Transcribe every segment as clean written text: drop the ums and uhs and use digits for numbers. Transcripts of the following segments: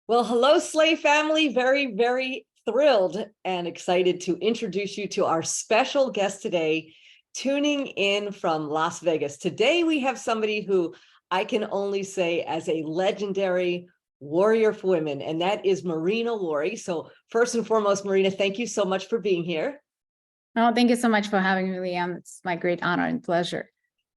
Well, hello, SLAE family. Very, very thrilled and excited to introduce you to our special guest today, tuning in from Las Vegas. Today, we have somebody who I can only say as a legendary warrior for women, and that is Marina Worre. So first and foremost, Marina, thank you so much for being here. Oh, thank you so much for having me, Leanne. It's my great honor and pleasure.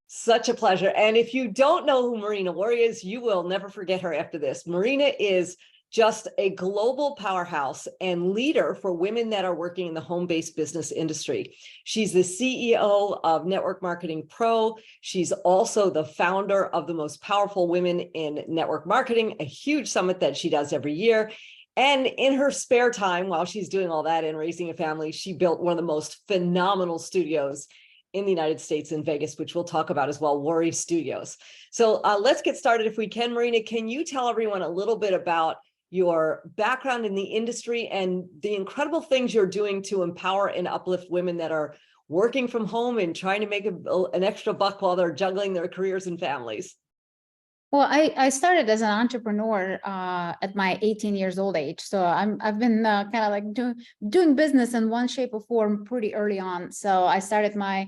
Such a pleasure. And if you don't know who Marina Worre is, you will never forget her after this. Marina is just a global powerhouse and leader for women that are working in the home-based business industry. She's the CEO of Network Marketing Pro. She's also the founder of the Most Powerful Women in Network Marketing, a huge summit that she does every year. And in her spare time, while she's doing all that and raising a family, she built one of the most phenomenal studios in the United States in Vegas, which we'll talk about as well, Worre Studios. So let's get started if we can. Marina, can you tell everyone a little bit about your background in the industry and the incredible things you're doing to empower and uplift women that are working from home and trying to make an extra buck while they're juggling their careers and families? Well, I started as an entrepreneur at my 18 years old age. So I've been kind of like doing business in one shape or form pretty early on. So I started my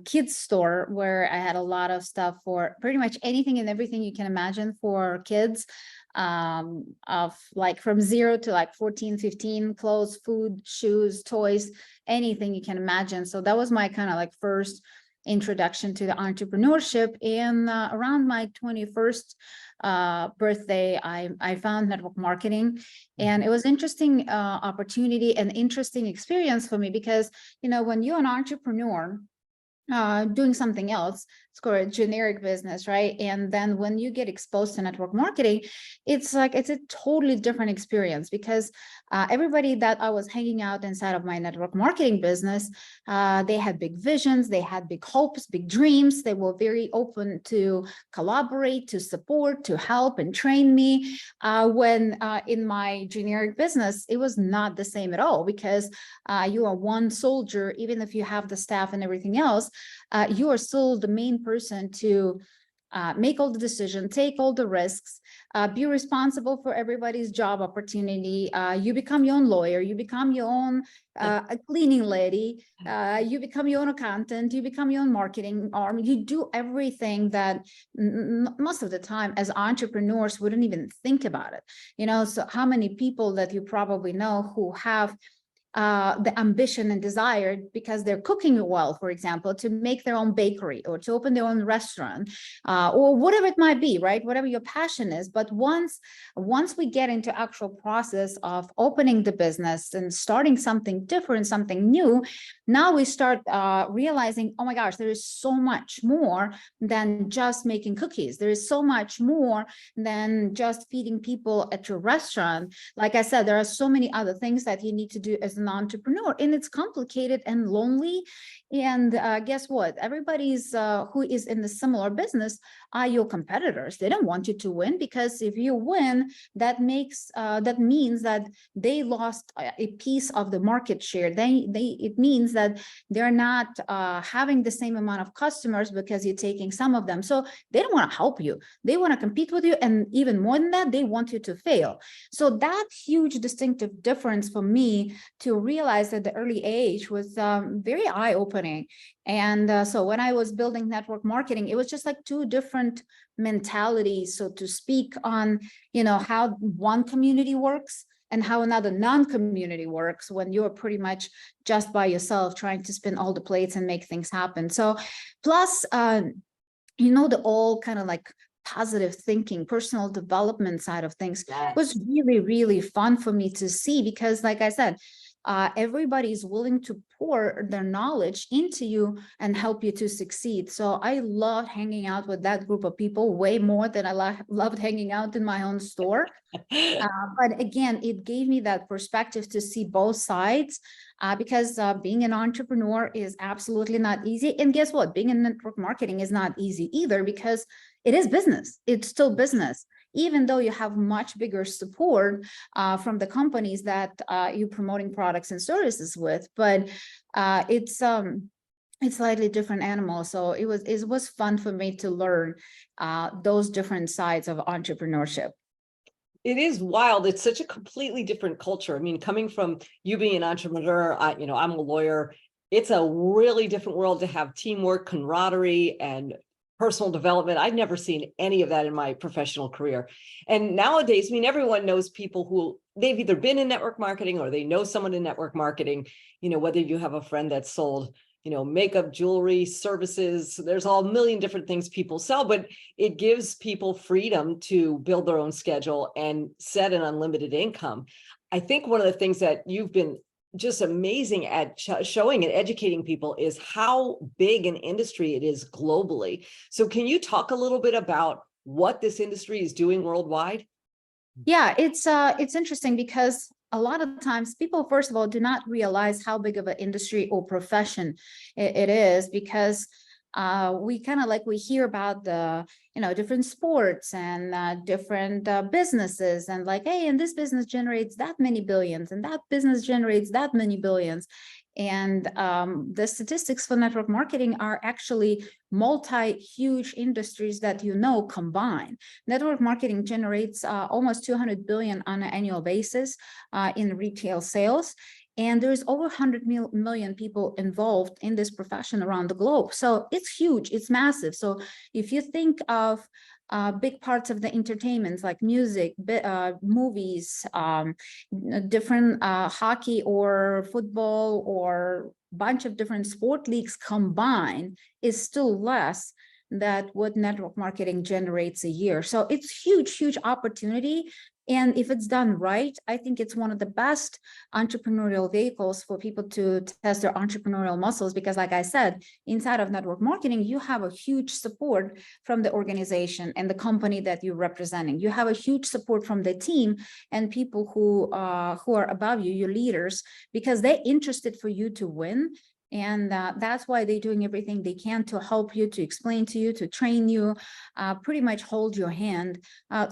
kids store where I had a lot of stuff for pretty much anything and everything you can imagine for kids, of like from 0 to like 14, 15, clothes, food, shoes, toys, anything you can imagine. So that was my kind of like first introduction to the entrepreneurship. And around my 21st birthday, I found network marketing, and it was interesting opportunity and interesting experience for me because, you know, when you're an entrepreneur doing something else, it's called a generic business, right? And then when you get exposed to network marketing, it's like it's a totally different experience because everybody that I was hanging out inside of my network marketing business, they had big visions, they had big hopes, big dreams. They were very open to collaborate, to support, to help and train me. When in my generic business, it was not the same at all because you are one soldier, even if you have the staff and everything else. You are still the main person to make all the decisions, take all the risks, be responsible for everybody's job opportunity. You become your own lawyer, you become your own a cleaning lady, you become your own accountant, you become your own marketing arm. You do everything that most of the time as entrepreneurs wouldn't even think about it. You know, so how many people that you probably know who have the ambition and desire because they're cooking well, for example, to make their own bakery or to open their own restaurant, or whatever it might be, right? Whatever your passion is. But once we get into actual process of opening the business and starting something different, something new, now we start realizing, oh my gosh, there is so much more than just making cookies. There is so much more than just feeding people at your restaurant. Like I said, there are so many other things that you need to do as an entrepreneur, and it's complicated and lonely. And guess what? Everybody's who is in the similar business are your competitors. They don't want you to win, because if you win, that means that they lost a piece of the market share. It means that they're not having the same amount of customers because you're taking some of them. So they don't want to help you. They want to compete with you, and even more than that, they want you to fail. So that huge distinctive difference for me to realize at the early age was very eye-opening. And so when I was building network marketing, it was just like two different mentalities, so to speak, on, you know, how one community works and how another non-community works when you're pretty much just by yourself trying to spin all the plates and make things happen. So plus, you know, the all kind of like positive thinking, personal development side of things was really, really fun for me to see, because like I said, everybody's willing to pour their knowledge into you and help you to succeed. So I loved hanging out with that group of people way more than I loved hanging out in my own store. But again, it gave me that perspective to see both sides, because being an entrepreneur is absolutely not easy. And guess what? Being in network marketing is not easy either, because it is business. It's still business, even though you have much bigger support from the companies that you're promoting products and services with. But it's slightly different animal. So it was fun for me to learn those different sides of entrepreneurship. It is wild. It's such a completely different culture. I mean, coming from you being an entrepreneur, I'm a lawyer. It's a really different world to have teamwork, camaraderie, and personal development. I've never seen any of that in my professional career. And nowadays, I mean, everyone knows people who they've either been in network marketing or they know someone in network marketing, whether you have a friend that sold makeup, jewelry, services, there's all a million different things people sell, but it gives people freedom to build their own schedule and set an unlimited income. I think one of the things that you've been just amazing at showing and educating people is how big an industry it is globally. So can you talk a little bit about what this industry is doing worldwide? Yeah, it's interesting because a lot of times people, first of all, do not realize how big of an industry or profession it is, because we kind of like, we hear about the, different sports and different businesses, and like, hey, and this business generates that many billions and that business generates that many billions. And the statistics for network marketing are actually multi-huge industries that, combine. Network marketing generates almost 200 billion on an annual basis in retail sales. And there's over 100 million people involved in this profession around the globe. So it's huge, it's massive. So if you think of big parts of the entertainments like music, movies, different hockey or football or bunch of different sport leagues combined, is still less than what network marketing generates a year. So it's huge opportunity. And if it's done right, I think it's one of the best entrepreneurial vehicles for people to test their entrepreneurial muscles, because like I said, inside of network marketing, you have a huge support from the organization and the company that you're representing. You have a huge support from the team and people who are above you, your leaders, because they're interested for you to win. And that's why they're doing everything they can to help you, to explain to you, to train you, pretty much hold your hand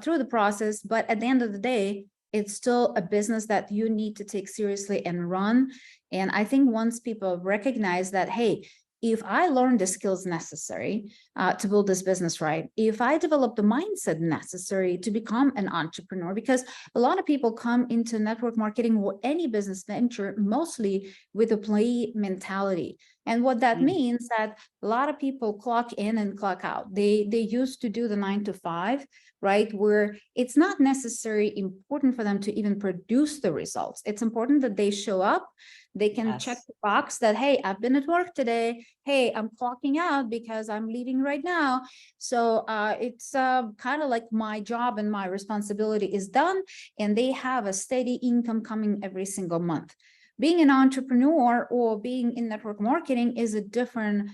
through the process. But at the end of the day, it's still a business that you need to take seriously and run. And I think once people recognize that, hey, if I learn the skills necessary to build this business right, if I develop the mindset necessary to become an entrepreneur, because a lot of people come into network marketing or any business venture mostly with a play mentality. And what that means that a lot of people clock in and clock out. They used to do the 9 to 5, right? Where it's not necessarily important for them to even produce the results. It's important that they show up. They can check the box that, hey, I've been at work today. Hey, I'm clocking out because I'm leaving right now. So it's kind of like my job and my responsibility is done. And they have a steady income coming every single month. Being an entrepreneur or being in network marketing is a different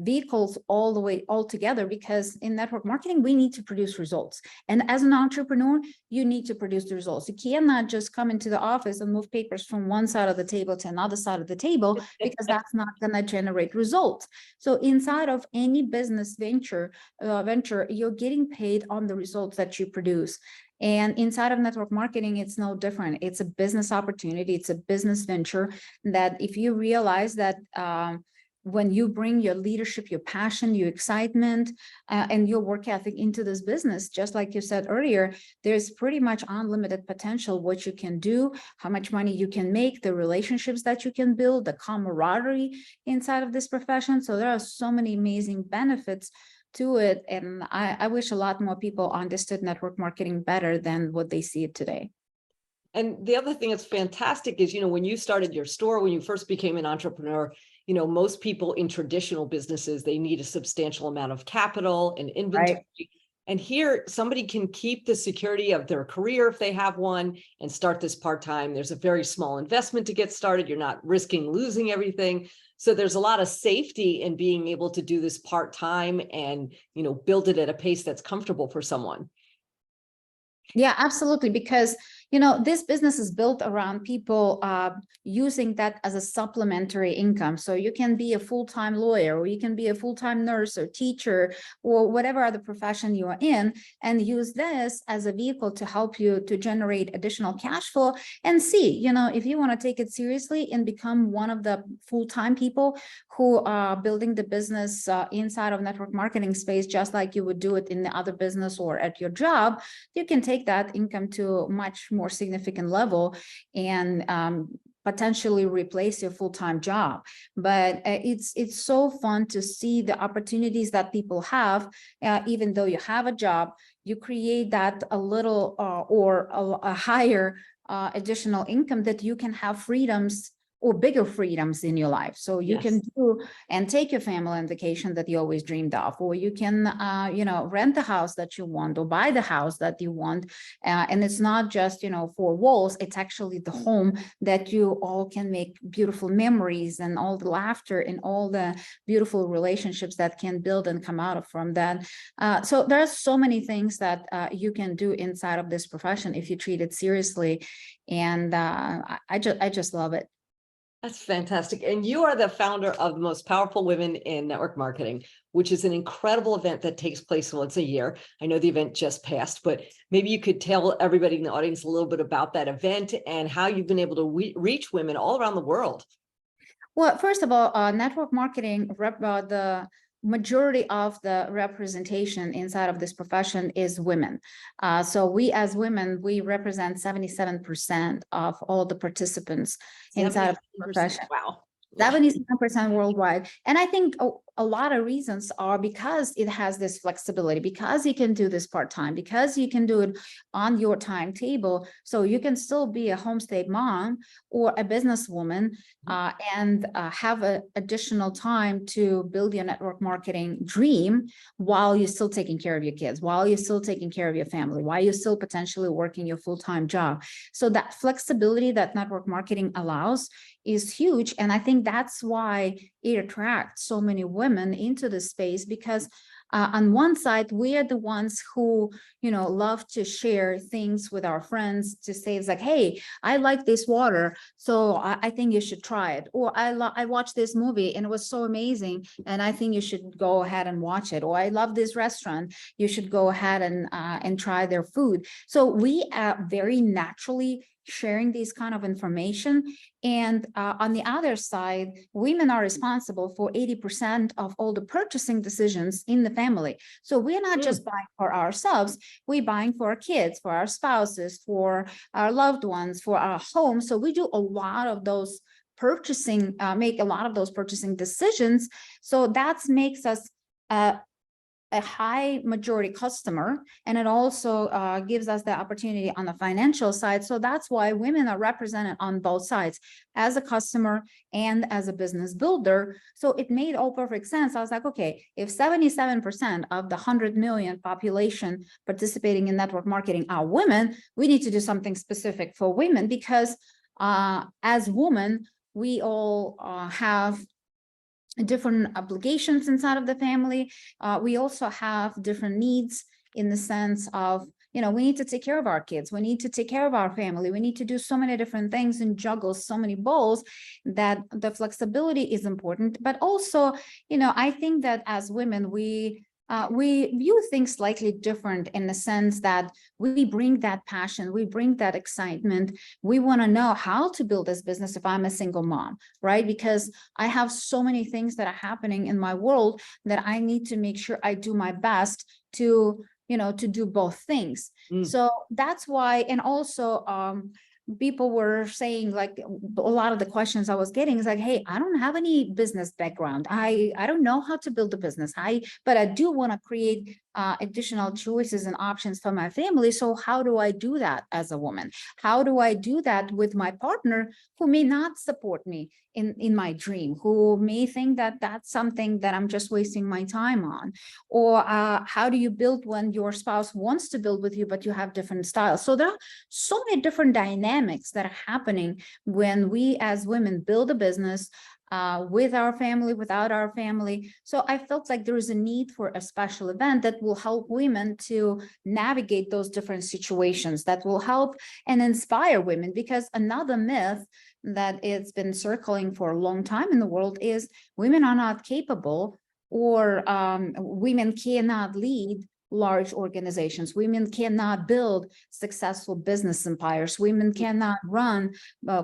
vehicles all the way altogether, because in network marketing, we need to produce results. And as an entrepreneur, you need to produce the results. You cannot just come into the office and move papers from one side of the table to another side of the table, because that's not going to generate results. So inside of any business venture, you're getting paid on the results that you produce. And inside of network marketing, it's no different. It's a business opportunity. It's a business venture that if you realize that when you bring your leadership, your passion, your excitement, and your work ethic into this business, just like you said earlier, there's pretty much unlimited potential what you can do, how much money you can make, the relationships that you can build, the camaraderie inside of this profession. So there are so many amazing benefits to it. And I wish a lot more people understood network marketing better than what they see it today. And the other thing that's fantastic is, when you started your store, when you first became an entrepreneur, most people in traditional businesses, they need a substantial amount of capital and inventory. Right. And here, somebody can keep the security of their career if they have one and start this part-time. There's a very small investment to get started. You're not risking losing everything. So there's a lot of safety in being able to do this part-time and, build it at a pace that's comfortable for someone. Yeah, absolutely. Because, this business is built around people using that as a supplementary income. So you can be a full-time lawyer, or you can be a full-time nurse or teacher, or whatever other profession you are in, and use this as a vehicle to help you to generate additional cash flow, and see, if you want to take it seriously and become one of the full-time people who are building the business inside of network marketing space, just like you would do it in the other business or at your job, you can take that income to a much more significant level and potentially replace your full-time job. But it's so fun to see the opportunities that people have, even though you have a job. You create that a little or a higher additional income that you can have freedoms or bigger freedoms in your life. So you can do and take your family on vacation that you always dreamed of, or you can, rent the house that you want, or buy the house that you want. And it's not just, 4 walls, it's actually the home that you all can make beautiful memories, and all the laughter and all the beautiful relationships that can build and come out of from that. So there are so many things that you can do inside of this profession if you treat it seriously. And I just love it. That's fantastic. And you are the founder of the Most Powerful Women in Network Marketing, which is an incredible event that takes place once a year. I know the event just passed, but maybe you could tell everybody in the audience a little bit about that event and how you've been able to reach women all around the world. Well, first of all, network marketing, the majority of the representation inside of this profession is women. So we as women, we represent 77% of all the participants inside of the profession. Wow. 77% worldwide. And I think a lot of reasons are because it has this flexibility, because you can do this part-time, because you can do it on your timetable. So you can still be a homestay mom or a businesswoman and have an additional time to build your network marketing dream while you're still taking care of your kids, while you're still taking care of your family, while you're still potentially working your full-time job. So that flexibility that network marketing allows is huge. And I think that's why it attracts so many women into the space, because on one side, we are the ones who, love to share things with our friends, to say, it's like, hey, I like this water, so I think you should try it. Or I watched this movie and it was so amazing, and I think you should go ahead and watch it. Or I love this restaurant, you should go ahead and try their food. So we are very naturally sharing these kind of information. And on the other side, women are responsible for 80% of all the purchasing decisions in the family. So we're not just buying for ourselves, we're buying for our kids, for our spouses, for our loved ones, for our home. So we do a lot of those purchasing, make a lot of those purchasing decisions. So that makes us a high majority customer, and it also gives us the opportunity on the financial side. So that's why women are represented on both sides, as a customer and as a business builder. So it made all perfect sense. I was like, okay, if 77% of the 100 million population participating in network marketing are women, we need to do something specific for women, because as women, we all have different obligations inside of the family. We also have different needs, in the sense of, we need to take care of our kids, we need to take care of our family, we need to do so many different things and juggle so many balls, that the flexibility is important. But also, I think that as women, we view things slightly different, in the sense that we bring that passion, we bring that excitement. We want to know how to build this business if I'm a single mom, right? Because I have so many things that are happening in my world that I need to make sure I do my best to, to do both things. So that's why, and also, people were saying, like, a lot of the questions I was getting is like, hey, I don't have any business background. I don't know how to build a business. But I do want to create additional choices and options for my family. So how do I do that as a woman? How do I do that with my partner, who may not support me in my dream, who may think that that's something that I'm just wasting my time on? Or how do you build when your spouse wants to build with you, but you have different styles? So there are so many different dynamics that are happening when we as women build a business, with our family, without our family. So I felt like there is a need for a special event that will help women to navigate those different situations, that will help and inspire women. Because another myth that it's been circling for a long time in the world is women are not capable, or women cannot lead large organizations. Women cannot build successful business empires. Women cannot run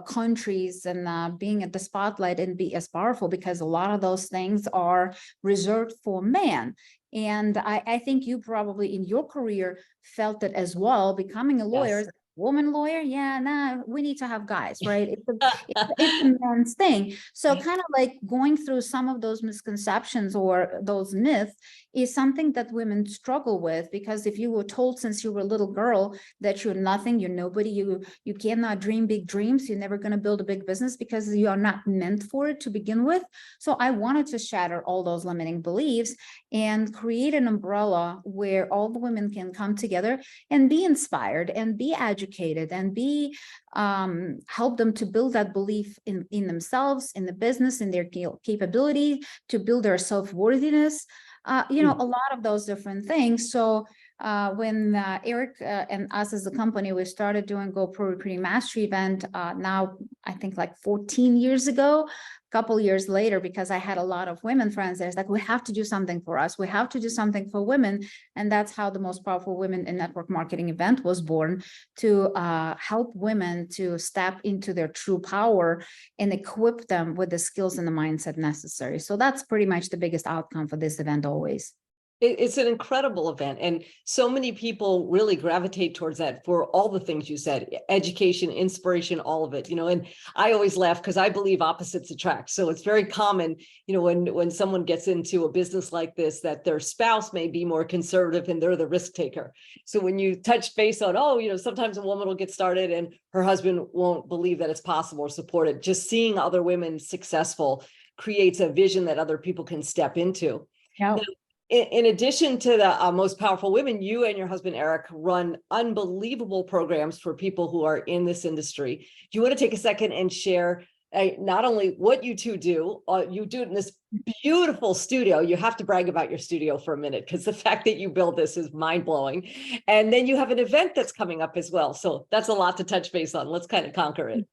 countries and being at the spotlight and be as powerful, because a lot of those things are reserved for men. And I think you probably in your career felt it as well, becoming a lawyer. Yes. Woman lawyer, yeah, nah, we need to have guys, right? It's a man's thing. So kind of like going through some of those misconceptions or those myths is something that women struggle with, because if you were told since you were a little girl that you're nothing, you're nobody, you cannot dream big dreams, you're never going to build a big business because you are not meant for it to begin with. So I wanted to shatter all those limiting beliefs and create an umbrella where all the women can come together and be inspired and be educated and be help them to build that belief in themselves, in the business, in their capability, to build their self-worthiness, a lot of those different things. So when Eric and us as a company, we started doing GoPro Recruiting Mastery event now, I think like 14 years ago, a couple years later, because I had a lot of women friends there's like, we have to do something for us. We have to do something for women. And that's how the Most Powerful Women in Network Marketing event was born, to help women to step into their true power and equip them with the skills and the mindset necessary. So that's pretty much the biggest outcome for this event always. It's an incredible event, and so many people really gravitate towards that for all the things you said: education, inspiration, all of it. And I always laugh because I believe opposites attract. So it's very common, when someone gets into a business like this, that their spouse may be more conservative and they're the risk taker. So when you touch base on, sometimes a woman will get started and her husband won't believe that it's possible or support it. Just seeing other women successful creates a vision that other people can step into. Yeah. Now, in addition to the Most Powerful Women, you and your husband, Eric, run unbelievable programs for people who are in this industry. Do you want to take a second and share not only what you two do, you do it in this beautiful studio. You have to brag about your studio for a minute, because the fact that you build this is mind-blowing. And then you have an event that's coming up as well. So that's a lot to touch base on. Let's kind of conquer it.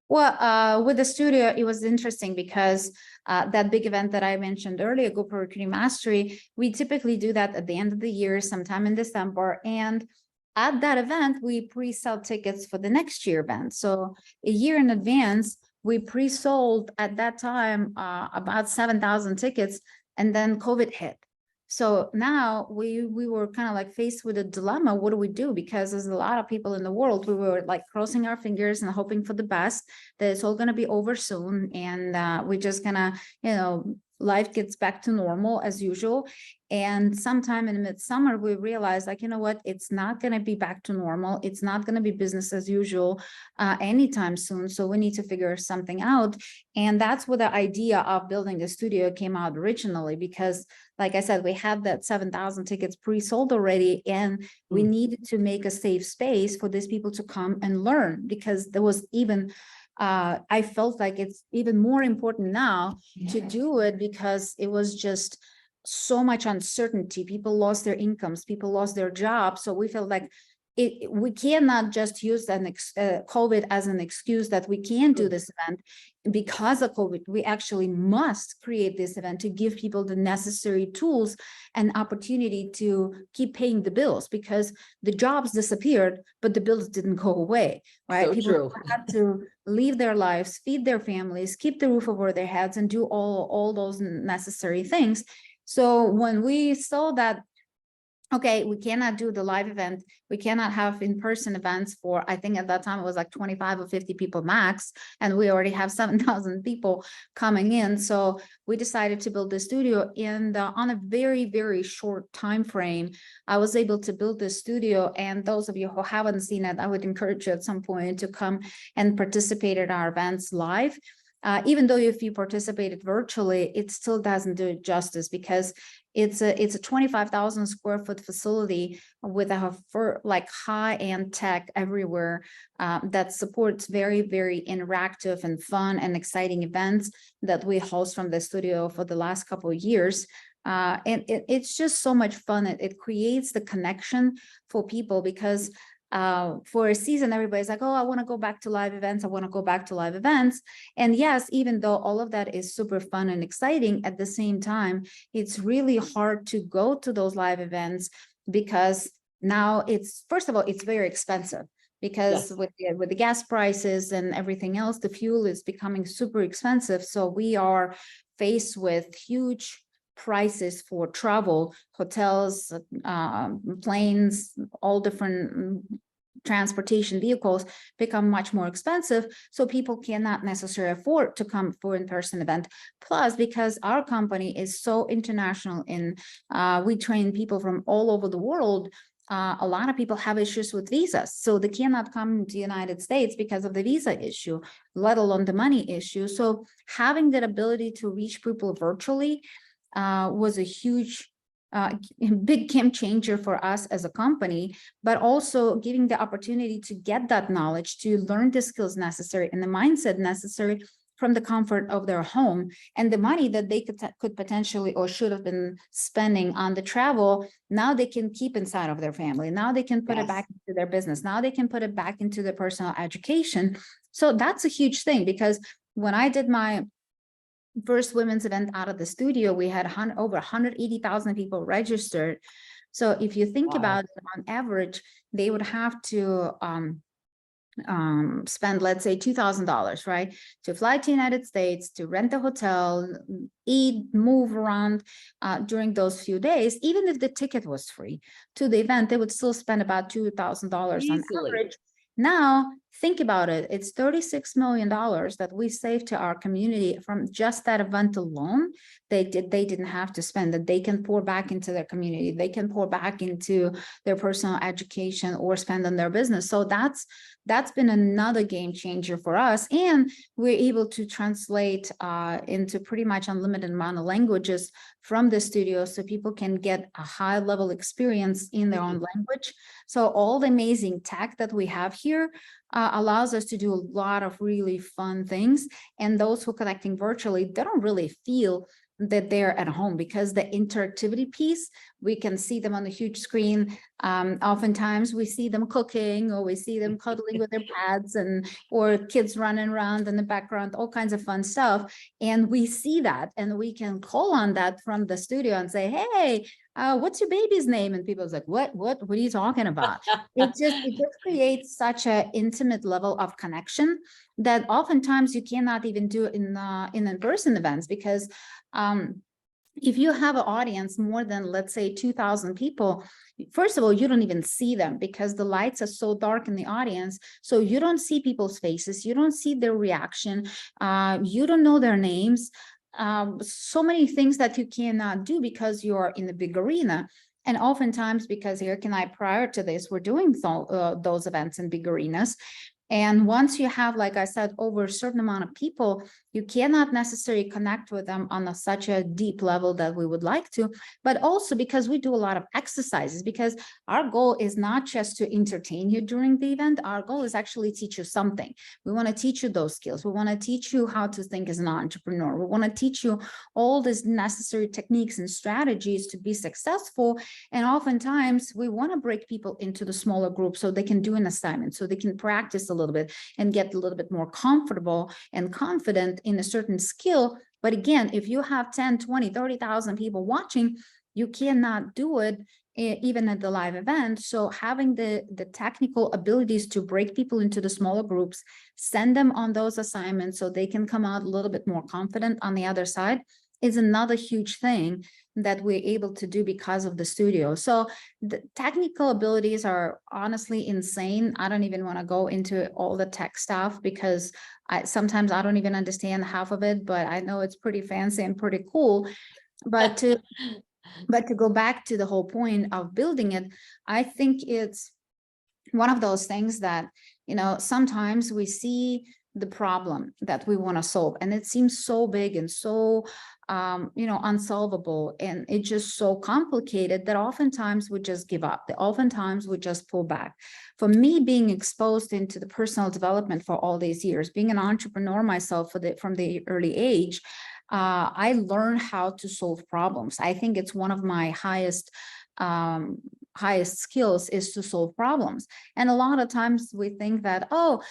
Well, with the studio, it was interesting because that big event that I mentioned earlier, GoPro Recruiting Mastery, we typically do that at the end of the year, sometime in December. And at that event, we pre-sell tickets for the next year event. So a year in advance, we pre-sold at that time about 7,000 tickets, and then COVID hit. So now we were kind of like faced with a dilemma. What do we do? Because there's a lot of people in the world. We were like crossing our fingers and hoping for the best, that it's all going to be over soon. And we're just gonna, life gets back to normal as usual. And sometime in midsummer, we realized, like, it's not going to be back to normal. It's not going to be business as usual anytime soon. So we need to figure something out. And that's where the idea of building the studio came out originally, because like I said, we had that 7,000 tickets pre-sold already, and we needed to make a safe space for these people to come and learn, because there was even I felt like it's even more important now to do it, because it was just so much uncertainty. People lost their incomes, people lost their jobs. So we felt like we cannot just use COVID as an excuse that we can't do this event because of COVID. We actually must create this event to give people the necessary tools and opportunity to keep paying the bills, because the jobs disappeared, but the bills didn't go away, right? So people true. had to leave their lives, feed their families, keep the roof over their heads, and do all those necessary things. So when we saw that, okay, we cannot do the live event, we cannot have in-person events for, I think at that time it was like 25 or 50 people max, and we already have 7,000 people coming in. So we decided to build the studio, and on a very, very short time frame, I was able to build this studio. And those of you who haven't seen it, I would encourage you at some point to come and participate at our events live. Even though if you participated virtually, it still doesn't do it justice, because It's a 25,000 square foot facility with like high-end tech everywhere that supports very, very interactive and fun and exciting events that we host from the studio for the last couple of years. And it's just so much fun. It creates the connection for people because for a season, everybody's like, oh, I want to go back to live events. I want to go back to live events. And yes, even though all of that is super fun and exciting, at the same time, it's really hard to go to those live events because now first of all, it's very expensive because with the gas prices and everything else, the fuel is becoming super expensive. So we are faced with huge prices for travel, hotels, planes, all different transportation vehicles become much more expensive. So people cannot necessarily afford to come for in-person event. Plus, because our company is so international and we train people from all over the world, a lot of people have issues with visas. So they cannot come to the United States because of the visa issue, let alone the money issue. So having that ability to reach people virtually was a huge, big game changer for us as a company, but also giving the opportunity to get that knowledge, to learn the skills necessary and the mindset necessary from the comfort of their home, and the money that they could potentially or should have been spending on the travel, now they can keep inside of their family. Now they can put it back into their business. Now they can put it back into their personal education. So that's a huge thing, because when I did my first women's event out of the studio, we had over 180,000 people registered. So if you think about it, on average, they would have to spend, let's say, $2,000, right, to fly to the United States, to rent a hotel, eat, move around during those few days. Even if the ticket was free to the event, they would still spend about $2,000 on average. Now, think about it. It's $36 million that we saved to our community from just that event alone. They didn't have to spend, that they can pour back into their community. They can pour back into their personal education or spend on their business. So that's been another game changer for us. And we're able to translate into pretty much unlimited amount of languages from the studio, so people can get a high level experience in their own language. So all the amazing tech that we have here allows us to do a lot of really fun things. And those who are connecting virtually, they don't really feel that they're at home, because the interactivity piece, we can see them on the huge screen. Oftentimes we see them cooking, or we see them cuddling with their pads, or kids running around in the background, all kinds of fun stuff. And we see that, and we can call on that from the studio and say, hey, what's your baby's name? And people's like, what are you talking about? It just creates such an intimate level of connection that oftentimes you cannot even do in in-person events, because if you have an audience more than, let's say, 2,000 people, first of all, you don't even see them because the lights are so dark in the audience. So you don't see people's faces. You don't see their reaction. You don't know their names. So many things that you cannot do because you're in the big arena. And oftentimes, because Eric and I, prior to this, we're doing those events in big arenas. And once you have, like I said, over a certain amount of people, you cannot necessarily connect with them on such a deep level that we would like to, but also because we do a lot of exercises, because our goal is not just to entertain you during the event. Our goal is actually teach you something. We want to teach you those skills. We want to teach you how to think as an entrepreneur. We want to teach you all these necessary techniques and strategies to be successful. And oftentimes we want to break people into the smaller groups so they can do an assignment, so they can practice a little bit and get a little bit more comfortable and confident in a certain skill. But again, if you have 10, 20, 30,000 people watching, you cannot do it even at the live event. So having the technical abilities to break people into the smaller groups, send them on those assignments so they can come out a little bit more confident on the other side, is another huge thing that we're able to do because of the studio. So the technical abilities are honestly insane. I don't even want to go into all the tech stuff because sometimes I don't even understand half of it, but I know it's pretty fancy and pretty cool. But to go back to the whole point of building it, I think it's one of those things that, you know, sometimes we see the problem that we want to solve. And it seems so big and so, unsolvable. And it's just so complicated that oftentimes we just give up. That oftentimes we just pull back. For me, being exposed into the personal development for all these years, being an entrepreneur myself from the early age, I learned how to solve problems. I think it's one of my highest skills is to solve problems. And a lot of times we think that, oh,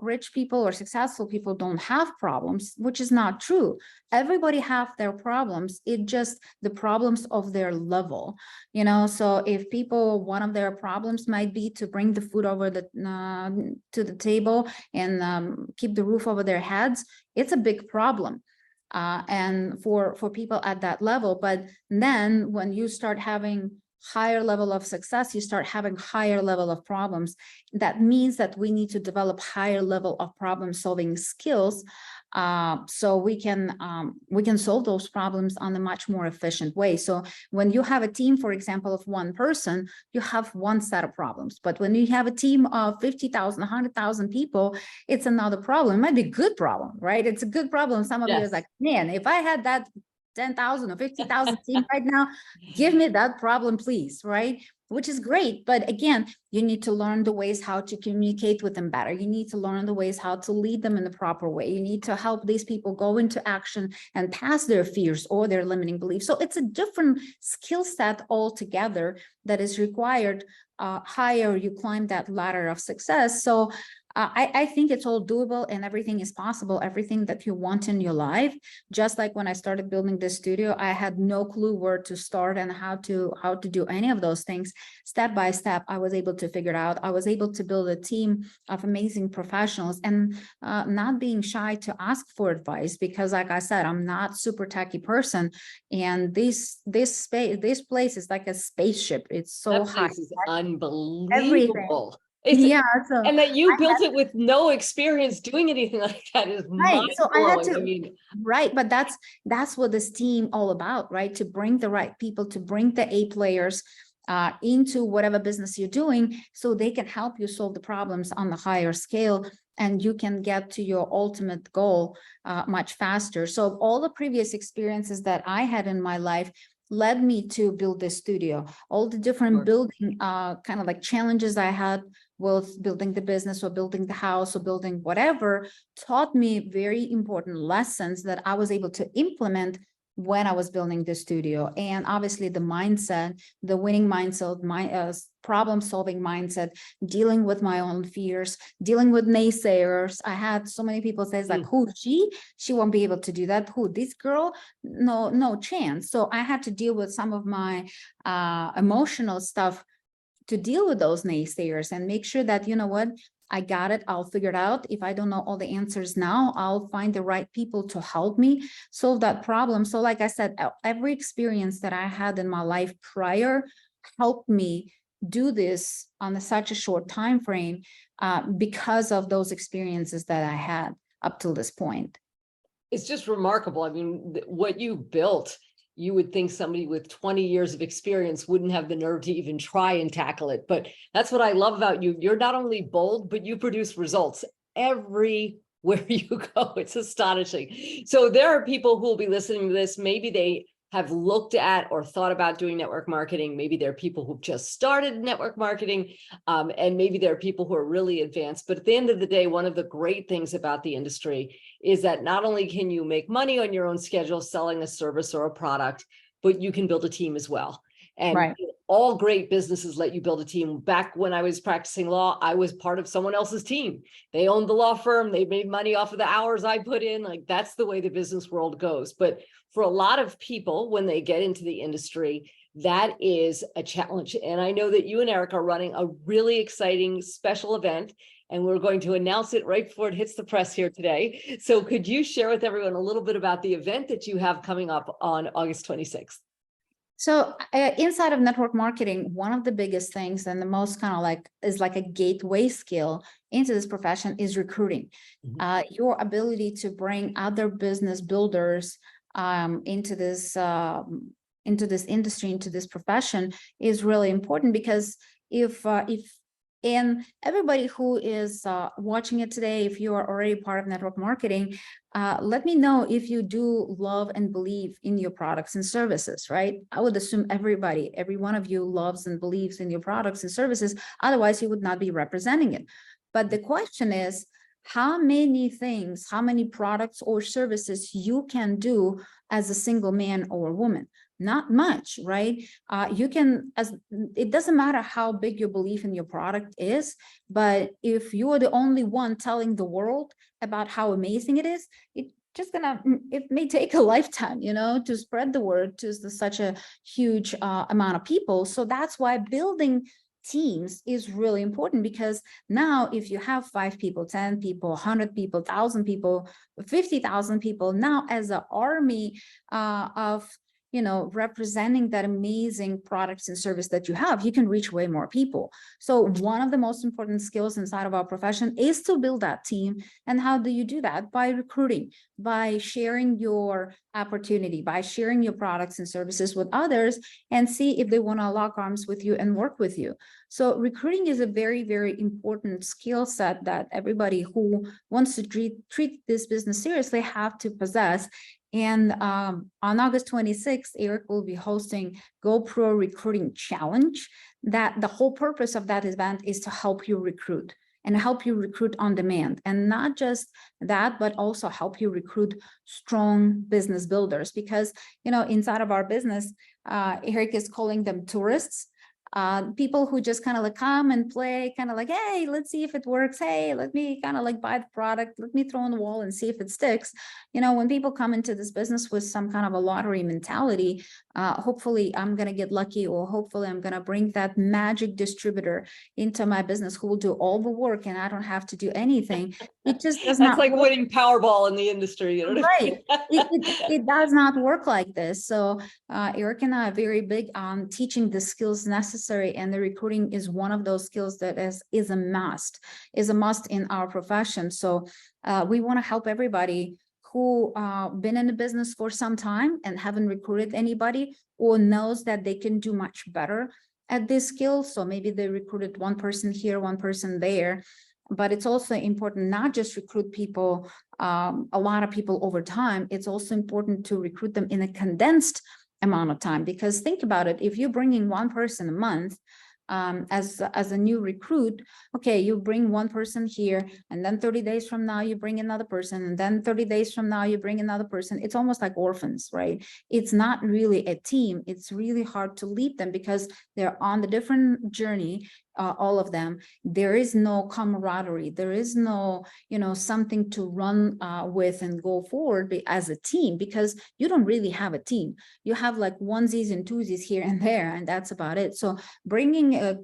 rich people or successful people don't have problems, which is not true. Everybody have their problems. It just the problems of their level, so if people, one of their problems might be to bring the food over to the table and keep the roof over their heads, it's a big problem. And for people at that level. But then when you start having higher level of success, you start having higher level of problems. That means that we need to develop higher level of problem solving skills, so we can solve those problems on a much more efficient way. So when you have a team, for example, of one person, you have one set of problems. But when you have a team of 50,000, 100,000 people, it's another problem. It might be a good problem, right? It's a good problem. Some of you are like, man, if I had that 10,000 or 50,000 team right now, give me that problem, please, right? Which is great. But again, you need to learn the ways how to communicate with them better. You need to learn the ways how to lead them in the proper way. You need to help these people go into action and pass their fears or their limiting beliefs. So it's a different skill set altogether that is required higher you climb that ladder of success. So I think it's all doable and everything is possible, everything that you want in your life. Just like when I started building this studio, I had no clue where to start and how to do any of those things. Step by step, I was able to figure it out. I was able to build a team of amazing professionals and not being shy to ask for advice, because like I said, I'm not super techie person. And this place is like a spaceship. It's so that high. place is unbelievable. Everything. Yeah. So And that you built it with no experience doing anything like that is right. So I had mind-blowing. to, right. But that's what this team all about, right? To bring the right people, to bring the A players into whatever business you're doing, so they can help you solve the problems on the higher scale, and you can get to your ultimate goal much faster. So all the previous experiences that I had in my life led me to build this studio. All the different building kind of like challenges I had with building the business or building the house or building whatever taught me very important lessons that I was able to implement when I was building the studio. And obviously the mindset, the winning mindset, my problem solving mindset, dealing with my own fears, dealing with naysayers. I had so many people say like, who, she won't be able to do that. Who, this girl? No chance. So I had to deal with some of my emotional stuff to deal with those naysayers and make sure that, you know what, I got it. I'll figure it out. If I don't know all the answers now, I'll find the right people to help me solve that problem. So like I said, every experience that I had in my life prior helped me do this on such a short time frame because of those experiences that I had up till this point. It's just remarkable. I mean, what you built, you would think somebody with 20 years of experience wouldn't have the nerve to even try and tackle it. But that's what I love about you. You're not only bold, but you produce results everywhere you go. It's astonishing. So there are people who will be listening to this. Maybe they have looked at or thought about doing network marketing. Maybe there are people who've just started network marketing, and maybe there are people who are really advanced. But at the end of the day, one of the great things about the industry is that not only can you make money on your own schedule selling a service or a product, but you can build a team as well. And all great businesses let you build a team. Back when I was practicing law, I was part of someone else's team. They owned the law firm. They made money off of the hours I put in. Like, that's the way the business world goes. But for a lot of people, when they get into the industry, that is a challenge. And I know that you and Eric are running a really exciting special event, and we're going to announce it right before it hits the press here today. So could you share with everyone a little bit about the event that you have coming up on August 26th? So inside of network marketing, one of the biggest things and the most kind of like is like a gateway skill into this profession is recruiting. Your ability to bring other business builders into this industry, into this profession is really important, because if And everybody who is watching it today, if you are already part of network marketing, let me know if you do love and believe in your products and services, right? I would assume every one of you loves and believes in your products and services. Otherwise, you would not be representing it. But the question is, how many things, how many products or services you can do as a single man or woman? Not much, right? You can, it doesn't matter how big your belief in your product is, but if you are the only one telling the world about how amazing it is, it may take a lifetime, to spread the word to such a huge amount of people. So that's why building teams is really important, because now if you have 5 people, 10 people, 100 people, 1,000 people, 50,000 people, now as an army of representing that amazing products and service that you have, you can reach way more people. So one of the most important skills inside of our profession is to build that team. And how do you do that? By recruiting, by sharing your opportunity, by sharing your products and services with others, and see if they want to lock arms with you and work with you. So recruiting is a very, very important skill set that everybody who wants to treat this business seriously have to possess. And on August 26th, Eric will be hosting GoPro Recruiting Challenge. That the whole purpose of that event is to help you recruit and help you recruit on demand. And not just that, but also help you recruit strong business builders. Because, inside of our business, Eric is calling them tourists. People who just kind of like come and play, kind of like, hey, let's see if it works. Hey, let me kind of like buy the product. Let me throw on the wall and see if it sticks. When people come into this business with some kind of a lottery mentality, hopefully I'm going to get lucky, or hopefully I'm going to bring that magic distributor into my business who will do all the work and I don't have to do anything. It just does not. That's like winning Powerball in the industry. Right. It does not work like this. So Eric and I are very big on teaching the skills necessary, and the recruiting is one of those skills that is a must in our profession. So we want to help everybody who been in the business for some time and haven't recruited anybody, or knows that they can do much better at this skill. So maybe they recruited one person here, one person there. But it's also important not just recruit people, a lot of people over time. It's also important to recruit them in a condensed amount of time, because think about it. If you're bringing one person a month, as a new recruit, okay, you bring one person here, and then 30 days from now you bring another person, and then 30 days from now you bring another person. It's almost like orphans, right? It's not really a team. It's really hard to lead them because they're on the different journey, all of them. There is no camaraderie. There is no, something to run with and go forward as a team, because you don't really have a team. You have like onesies and twosies here and there, and that's about it. So bringing a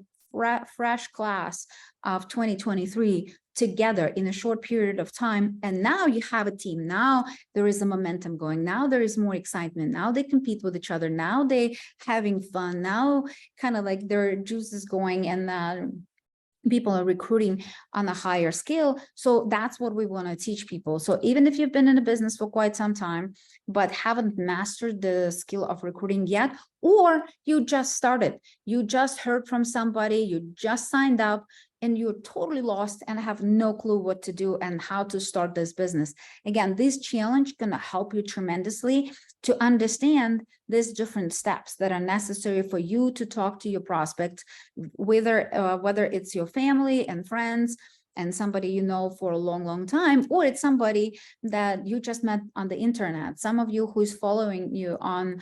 fresh class of 2023 together in a short period of time, and now you have a team. Now there is a momentum going. Now there is more excitement. Now they compete with each other. Now they having fun. Now kind of like their juice is going, and people are recruiting on a higher scale. So that's what we want to teach people. So even if you've been in a business for quite some time, but haven't mastered the skill of recruiting yet, or you just started, you just heard from somebody, you just signed up, and you're totally lost and have no clue what to do and how to start this business. Again, this challenge can help you tremendously to understand these different steps that are necessary for you to talk to your prospect, whether it's your family and friends and somebody you know for a long, long time, or it's somebody that you just met on the internet, some of you who's following you on,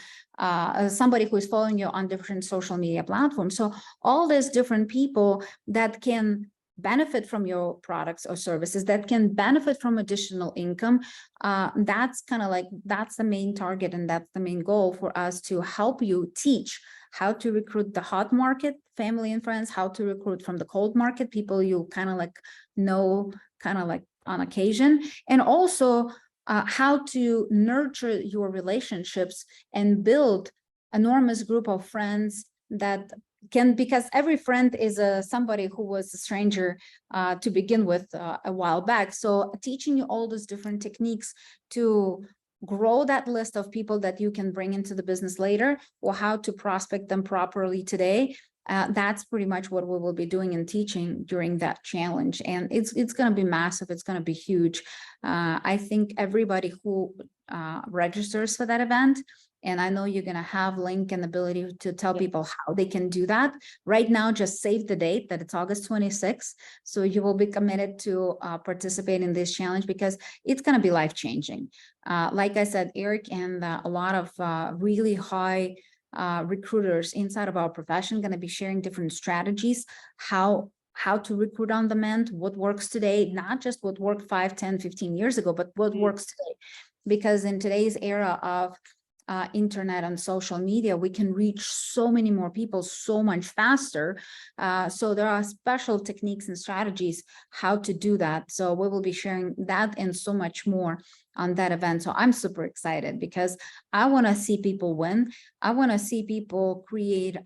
somebody who's following you on different social media platforms. So all these different people that can benefit from your products or services, that can benefit from additional income, that's kind of like, that's the main target, and that's the main goal for us, to help you teach how to recruit the hot market, family and friends, how to recruit from the cold market, people you kind of like know, kind of like on occasion, and also how to nurture your relationships and build enormous group of friends that can, because every friend is somebody who was a stranger to begin with a while back. So teaching you all those different techniques to grow that list of people that you can bring into the business later, or how to prospect them properly today, That's pretty much what we will be doing and teaching during that challenge. And it's going to be massive. It's going to be huge. I think everybody who registers for that event, and I know you're going to have link and ability to tell people how they can do that. Right now, just save the date that it's August 26th. So you will be committed to participate in this challenge because it's going to be life-changing. Like I said, Eric and a lot of really high recruiters inside of our profession going to be sharing different strategies, how to recruit on demand, what works today, not just what worked 5, 10, 15 years ago, but what works today. Because in today's era of internet and social media, we can reach so many more people so much faster. So there are special techniques and strategies how to do that. So we will be sharing that and so much more on that event. So I'm super excited because I want to see people win. I want to see people create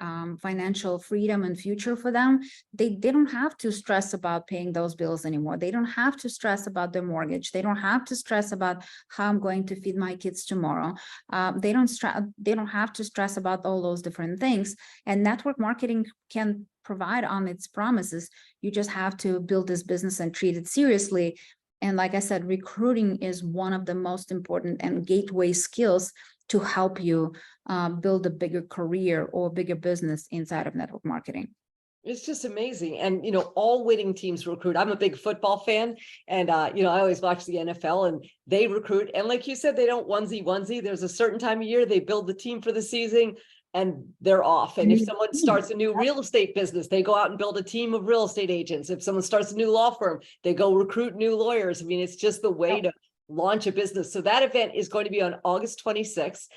financial freedom and future for them. They don't have to stress about paying those bills anymore. They don't have to stress about their mortgage. They don't have to stress about how I'm going to feed my kids tomorrow. They don't have to stress about all those different things. And network marketing can provide on its promises. You just have to build this business and treat it seriously. And like I said, recruiting is one of the most important and gateway skills to help you build a bigger career or bigger business inside of network marketing. It's just amazing. And, all winning teams recruit. I'm a big football fan and, I always watch the NFL and they recruit. And like you said, they don't onesie. There's a certain time of year, they build the team for the season and they're off. And if someone starts a new real estate business, they go out and build a team of real estate agents. If someone starts a new law firm, they go recruit new lawyers. I mean, it's just the way to launch a business. So that event is going to be on August 26th.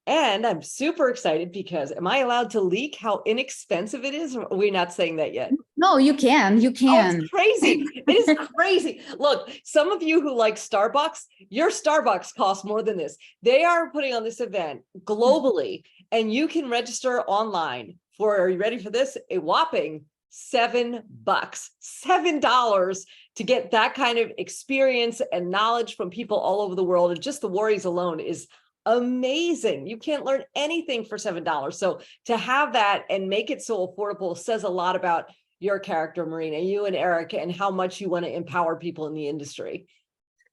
And I'm super excited because am I allowed to leak how inexpensive it is? Or are we not saying that yet? No, you can. You can. Oh, it's crazy. It is crazy. Look, some of you who like Starbucks, your Starbucks costs more than this. They are putting on this event globally, and you can register online for, are you ready for this? A whopping $7, $7 to get that kind of experience and knowledge from people all over the world. And just the Worries alone is amazing. You can't learn anything for $7. So to have that and make it so affordable says a lot about your character, Marina, you and Eric, and how much you want to empower people in the industry.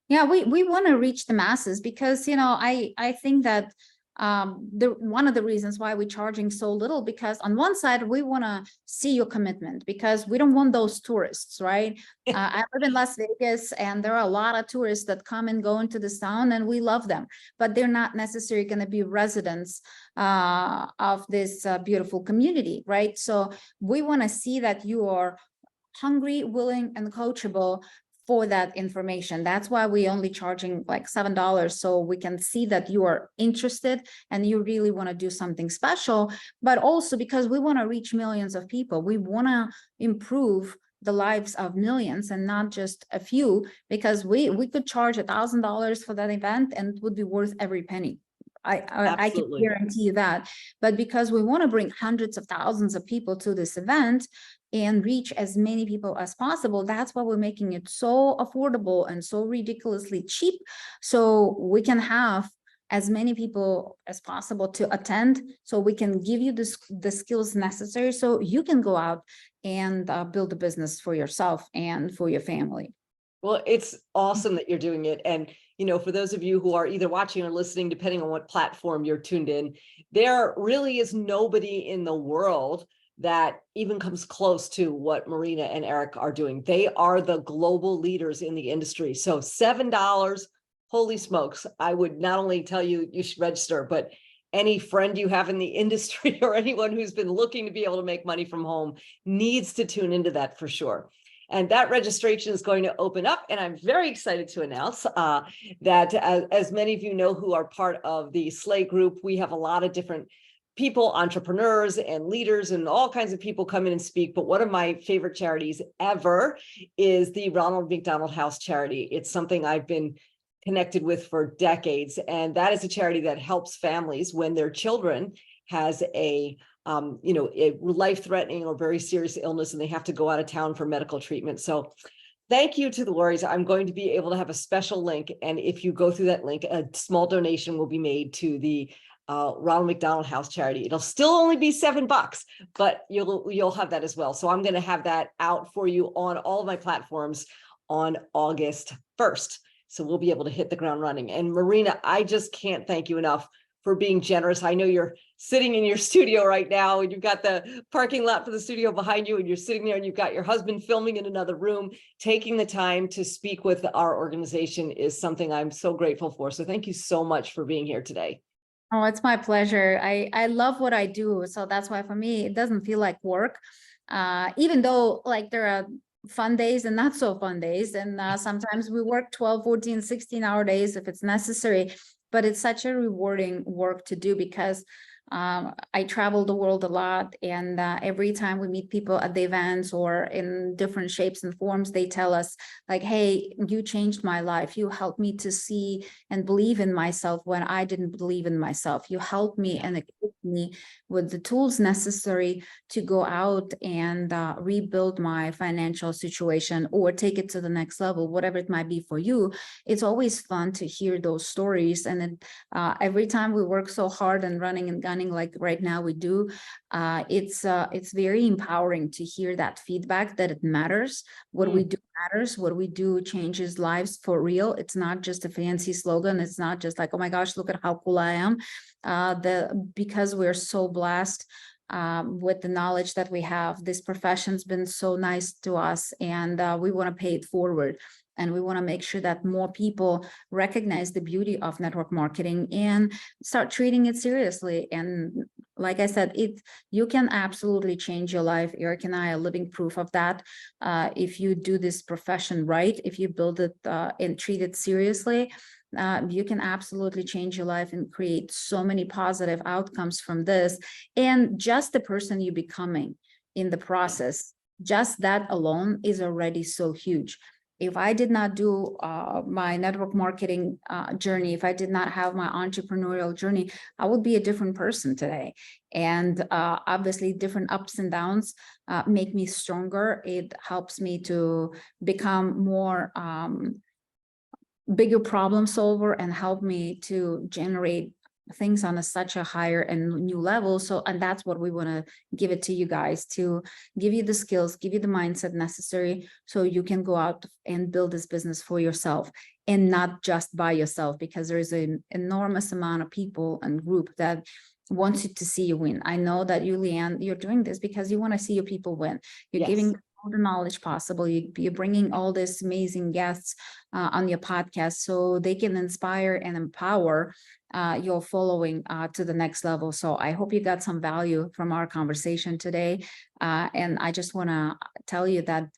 Yeah, we want to reach the masses because, I think that one of the reasons why we're charging so little, because on one side, we want to see your commitment because we don't want those tourists, right? I live in Las Vegas and there are a lot of tourists that come and go into this town and we love them, but they're not necessarily going to be residents of this beautiful community, right? So we want to see that you are hungry, willing, and coachable for that information. That's why we only charging like $7, so we can see that you are interested and you really want to do something special, but also because we want to reach millions of people. We want to improve the lives of millions and not just a few, because we could charge $1,000 for that event and it would be worth every penny. I can guarantee you that. But because we want to bring hundreds of thousands of people to this event and reach as many people as possible, that's why we're making it so affordable and so ridiculously cheap, so we can have as many people as possible to attend, so we can give you the skills necessary so you can go out and build a business for yourself and for your family. Well, it's awesome that you're doing it. And, for those of you who are either watching or listening, depending on what platform you're tuned in, there really is nobody in the world that even comes close to what Marina and Eric are doing. They are the global leaders in the industry. So $7, holy smokes. I would not only tell you you should register, but any friend you have in the industry or anyone who's been looking to be able to make money from home needs to tune into that for sure. And that registration is going to open up. And I'm very excited to announce that as many of you know who are part of the SLAE group, we have a lot of different people, entrepreneurs and leaders and all kinds of people come in and speak. But one of my favorite charities ever is the Ronald McDonald House charity. It's something I've been connected with for decades. And that is a charity that helps families when their children has a life-threatening or very serious illness and they have to go out of town for medical treatment. So thank you to the Worries. I'm going to be able to have a special link. And if you go through that link, a small donation will be made to the Ronald McDonald House charity. It'll still only be $7, but you'll have that as well. So I'm going to have that out for you on all of my platforms on August 1st. So we'll be able to hit the ground running. And Marina, I just can't thank you enough for being generous. I know you're sitting in your studio right now and you've got the parking lot for the studio behind you and you're sitting there and you've got your husband filming in another room. Taking the time to speak with our organization is something I'm so grateful for. So thank you so much for being here today. Oh, it's my pleasure. I love what I do. So that's why for me, it doesn't feel like work. Even though like there are fun days and not so fun days. And sometimes we work 12, 14, 16-hour days if it's necessary. But it's such a rewarding work to do because I travel the world a lot, and every time we meet people at the events or in different shapes and forms, they tell us like, hey, you changed my life. You helped me to see and believe in myself when I didn't believe in myself. You helped me and equipped me with the tools necessary to go out and rebuild my financial situation or take it to the next level, whatever it might be for you. It's always fun to hear those stories. And then every time we work so hard and running and gunning like right now we do, it's very empowering to hear that feedback that it matters. What we do matters. What we do changes lives for real. It's not just a fancy slogan. It's not just like, oh my gosh, look at how cool I am. Because we're so blessed with the knowledge that we have, this profession's been so nice to us, and we want to pay it forward. And we want to make sure that more people recognize the beauty of network marketing and start treating it seriously. And like I said, you can absolutely change your life. Eric and I are living proof of that. If you do this profession right, if you build it and treat it seriously, you can absolutely change your life and create so many positive outcomes from this. And just the person you're becoming in the process, just that alone is already so huge. If I did not do my network marketing journey, if I did not have my entrepreneurial journey, I would be a different person today. And obviously different ups and downs make me stronger. It helps me to become more bigger problem solver and help me to generate things on such a higher and new level. So, and that's what we want to give it to you guys, to give you the skills, give you the mindset necessary so you can go out and build this business for yourself and not just by yourself, because there is an enormous amount of people and group that wants you to see you win. I know that you, Leanne, you're doing this because you want to see your people win. You're giving all the knowledge possible. You're bringing all these amazing guests on your podcast so they can inspire and empower your following to the next level. So I hope you got some value from our conversation today. And I just want to tell you that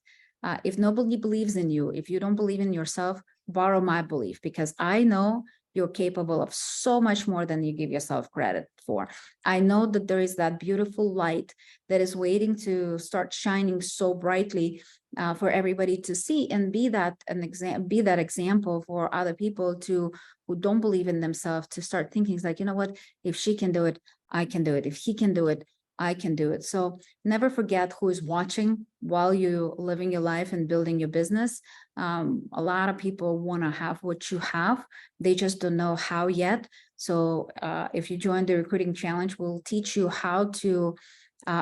if nobody believes in you, if you don't believe in yourself, borrow my belief, because I know you're capable of so much more than you give yourself credit for. I know that there is that beautiful light that is waiting to start shining so brightly for everybody to see, and be that example for other people who don't believe in themselves, to start thinking like, you know what, if she can do it, I can do it. If he can do it, I can do it. So never forget who is watching while you're living your life and building your business. A lot of people want to have what you have. They just don't know how yet. So if you join the recruiting challenge, we'll teach you how to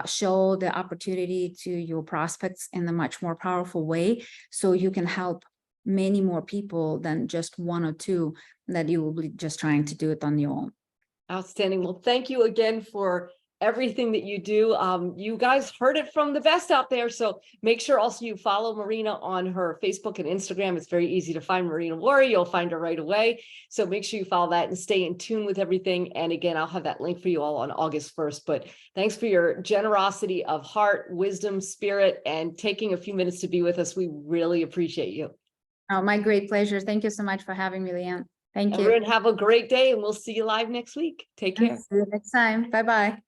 show the opportunity to your prospects in a much more powerful way, so you can help many more people than just one or two that you will be just trying to do it on your own. Outstanding. Well, thank you again for everything that you do. You guys heard it from the best out there. So make sure also you follow Marina on her Facebook and Instagram. It's very easy to find Marina Worre. You'll find her right away. So make sure you follow that and stay in tune with everything. And again, I'll have that link for you all on August 1st. But thanks for your generosity of heart, wisdom, spirit, and taking a few minutes to be with us. We really appreciate you. Oh, my great pleasure. Thank you so much for having me, Leanne. Thank you. Everyone have a great day, and we'll see you live next week. Take care. See you next time. Bye-bye.